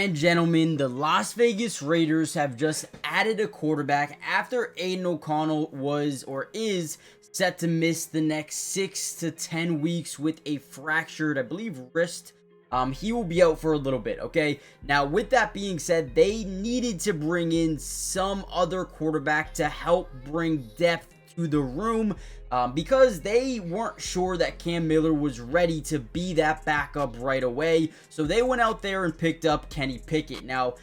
And gentlemen, the Las Vegas Raiders have just added a quarterback after Aiden O'Connell was or is set to miss the next 6 to 10 weeks with a fractured, I believe, wrist. He will be out for a little bit, okay? Now, with that being said, they needed to bring in some other quarterback to help bring depth to the room because they weren't sure that Cam Miller was ready to be that backup right away. So they went out there and picked up Kenny Pickett. Now,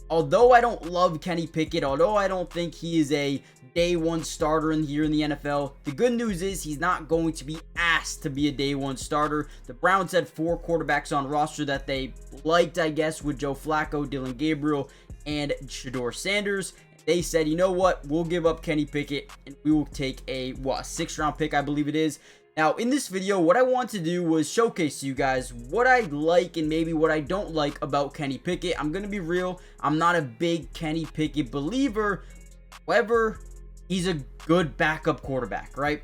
although I don't love Kenny Pickett, although I don't think he is a day one starter here in the NFL, the good news is he's not going to be asked to be a day one starter. The Browns had 4 quarterbacks on roster that they liked, I guess, with Joe Flacco, Dylan Gabriel, and Shedeur Sanders. They said, you know what, we'll give up Kenny Pickett and we will take a 6th round pick, I believe it is. Now, in this video, what I want to do was showcase to you guys what I like and maybe what I don't like about Kenny Pickett. I'm going to be real, I'm not a big Kenny Pickett believer. However, he's a good backup quarterback, right?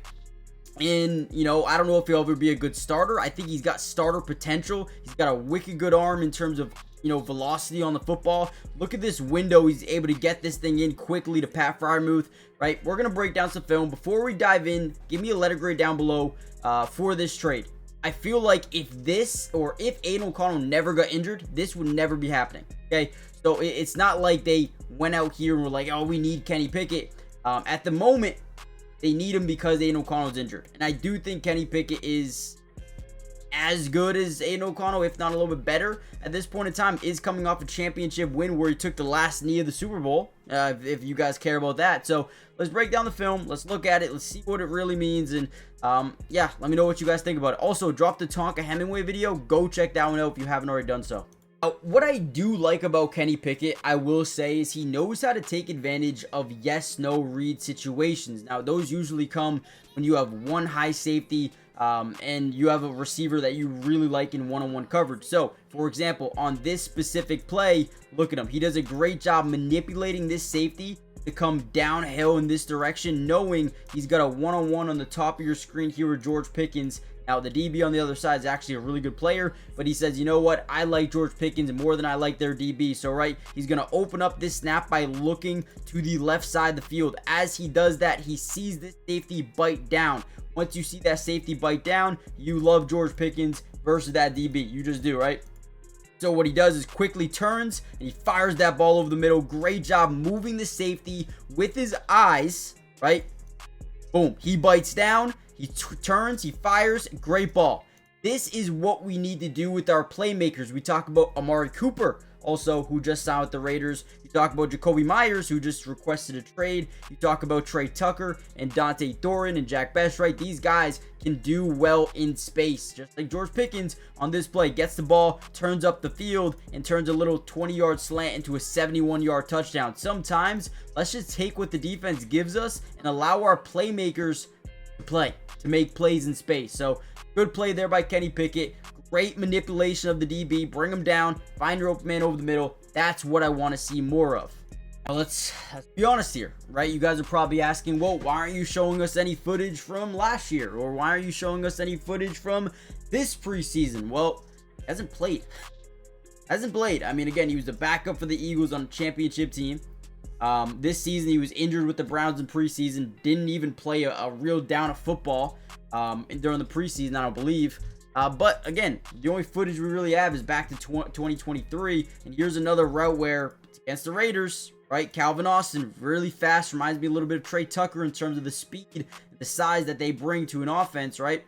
And, you know, I don't know if he'll ever be a good starter. I think he's got starter potential. He's got a wicked good arm in terms of, you know, velocity on the football. Look at this window. He's able to get this thing in quickly to Pat Freiermuth, right? We're going to break down some film. Before we dive in, give me a letter grade down below for this trade. I feel like if Aiden O'Connell never got injured, this would never be happening, okay? So it's not like they went out here and were like, oh, we need Kenny Pickett. At the moment, they need him because Aiden O'Connell's injured. And I do think Kenny Pickett is as good as Aiden O'Connell, if not a little bit better at this point in time. Is coming off a championship win where he took the last knee of the Super Bowl, if you guys care about that. So let's break down the film. Let's look at it. Let's see what it really means. And yeah, let me know what you guys think about it. Also, drop the Tonka Hemingway video. Go check that one out if you haven't already done so. What I do like about Kenny Pickett, I will say, is he knows how to take advantage of yes-no read situations. Now, those usually come when you have one high safety and you have a receiver that you really like in one-on-one coverage. So, for example, on this specific play, look at him. He does a great job manipulating this safety to come downhill in this direction, knowing he's got a one-on-one on the top of your screen here with George Pickens. Now, the DB on the other side is actually a really good player, but he says, you know what, I like George Pickens more than I like their DB. So, right, he's going to open up this snap by looking to the left side of the field. As he does that, he sees this safety bite down. Once you see that safety bite down, you love George Pickens versus that DB. You just do, right? So what he does is quickly turns and he fires that ball over the middle. Great job moving the safety with his eyes, right? Boom. He bites down. He turns, he fires, great ball. This is what we need to do with our playmakers. We talk about Amari Cooper, also, who just signed with the Raiders. You talk about Jacoby Myers, who just requested a trade. You talk about Trey Tucker and Dont'e Thornton and Jack Bech, right? These guys can do well in space, just like George Pickens on this play. Gets the ball, turns up the field, and turns a little 20-yard slant into a 71-yard touchdown. Sometimes, let's just take what the defense gives us and allow our playmakers to make plays in space. So good play there by Kenny Pickett. Great manipulation of the DB. Bring him down. Find your open man over the middle. That's what I want to see more of. Now let's be honest here, right? You guys are probably asking, well, why aren't you showing us any footage from last year? Or why aren't you showing us any footage from this preseason? Well, he hasn't played. I mean, again, he was the backup for the Eagles on a championship team. This season, he was injured with the Browns in preseason. Didn't even play a real down of football during the preseason, I don't believe. But again, the only footage we really have is back to 2023. And here's another route where it's against the Raiders, right? Calvin Austin, really fast. Reminds me a little bit of Trey Tucker in terms of the speed, the size that they bring to an offense, right?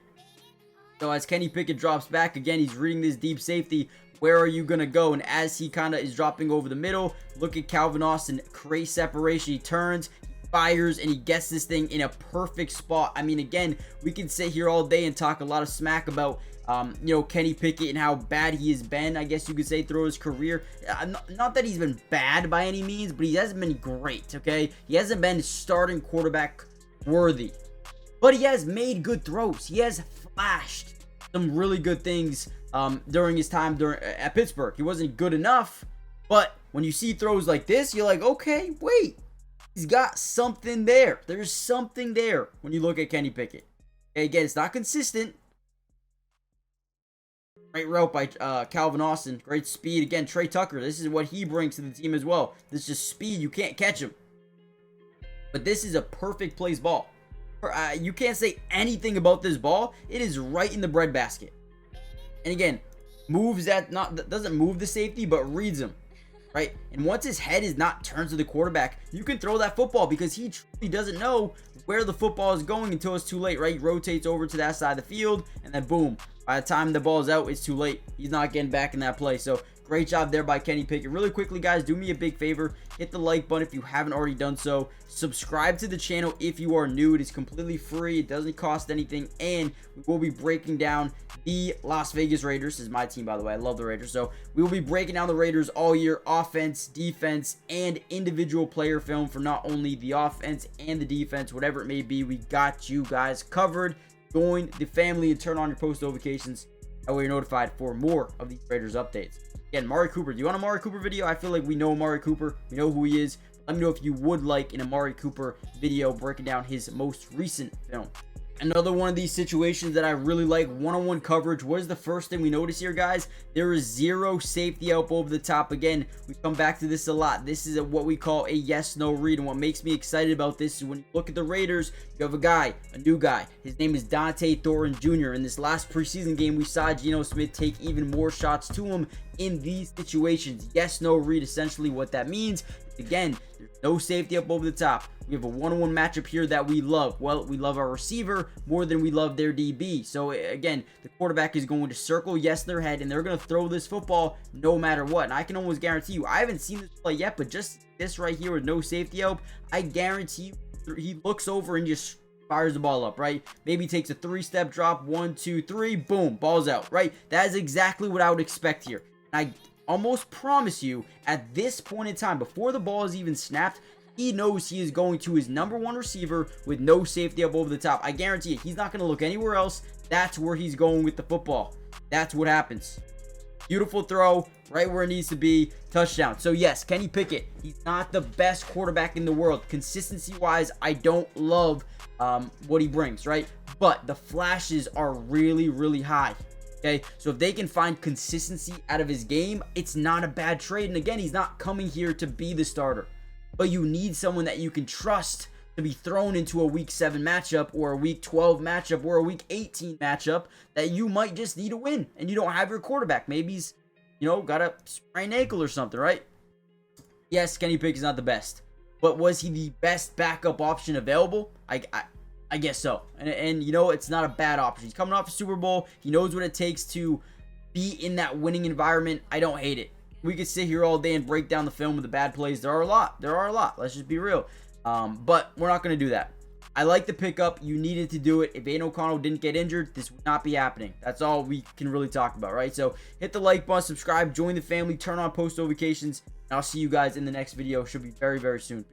So as Kenny Pickett drops back, again, he's reading this deep safety. Where are you going to go? And as he kind of is dropping over the middle, look at Calvin Austin, create separation. He turns, he fires, and he gets this thing in a perfect spot. I mean, again, we can sit here all day and talk a lot of smack about, you know, Kenny Pickett and how bad he has been, I guess you could say, through his career. Not that he's been bad by any means, but he hasn't been great, okay? He hasn't been starting quarterback worthy. But he has made good throws. He has flashed some really good things during his time at Pittsburgh. He wasn't good enough, but when you see throws like this, you're like, okay, wait, he's got something there. There's something there when you look at Kenny Pickett. Okay, again, it's not consistent, Great route by Calvin Austin. Great speed. Again, Trey Tucker. This is what he brings to the team as well. This is just speed. You can't catch him. But this is a perfect place ball. You can't say anything about this ball. It is right in the breadbasket. And again, moves that doesn't move the safety, but reads him. Right? And once his head is not turned to the quarterback, you can throw that football because he truly doesn't know where the football is going until it's too late, right? He rotates over to that side of the field, and then boom. By the time the ball's out, it's too late. He's not getting back in that play. So great job there by Kenny Pickett. Really quickly, guys, do me a big favor. Hit the like button if you haven't already done so. Subscribe to the channel if you are new. It is completely free. It doesn't cost anything. And we will be breaking down the Las Vegas Raiders. This is my team, by the way. I love the Raiders. So we will be breaking down the Raiders all year. Offense, defense, and individual player film for not only the offense and the defense. Whatever it may be, we got you guys covered. Join the family and turn on your post notifications. That way you're notified for more of these Raiders updates. Again, Amari Cooper. Do you want an Amari Cooper video? I feel like we know Amari Cooper. We know who he is. Let me know if you would like an Amari Cooper video breaking down his most recent film. Another one of these situations that I really like, one-on-one coverage. What is the first thing we notice here, guys? There is zero safety help over the top. Again, we come back to this a lot. This is what we call a yes-no read. And what makes me excited about this is when you look at the Raiders, you have a new guy. His name is Dont'e Thornton Jr. In this last preseason game, we saw Geno Smith take even more shots to him in these situations. Yes-no read, essentially what that means. Again, there's no safety up over the top. We have a one-on-one matchup here that we love. Well, we love our receiver more than we love their DB. So again, the quarterback is going to circle yes their head, and they're going to throw this football no matter what. And I can almost guarantee you, I haven't seen this play yet, but just this right here with no safety help, I guarantee you he looks over and just fires the ball up, right? Maybe takes a 3-step drop, 1, 2, 3, boom, ball's out, right? That is exactly what I would expect here. And I almost promise you, at this point in time, before the ball is even snapped, he knows he is going to his number one receiver with no safety up over the top. I guarantee it. He's not going to look anywhere else. That's where he's going with the football. That's what happens. Beautiful throw, right where it needs to be. Touchdown. So yes, Kenny Pickett, he's not the best quarterback in the world. Consistency-wise, I don't love what he brings, right? But the flashes are really, really high. Okay, so if they can find consistency out of his game, it's not a bad trade. And again, he's not coming here to be the starter. But you need someone that you can trust to be thrown into a week 7 matchup or a week 12 matchup or a week 18 matchup that you might just need to win. And you don't have your quarterback. Maybe he's, got a sprained ankle or something, right? Yes, Kenny Pickett is not the best. But was he the best backup option available? I guess so. And it's not a bad option. He's coming off a Super Bowl. He knows what it takes to be in that winning environment. I don't hate it. We could sit here all day and break down the film with the bad plays. There are a lot. Let's just be real. But we're not going to do that. I like the pickup. You needed to do it. If Aiden O'Connell didn't get injured, this would not be happening. That's all we can really talk about, right? So hit the like button, subscribe, join the family, turn on post notifications, and I'll see you guys in the next video. Should be very, very soon.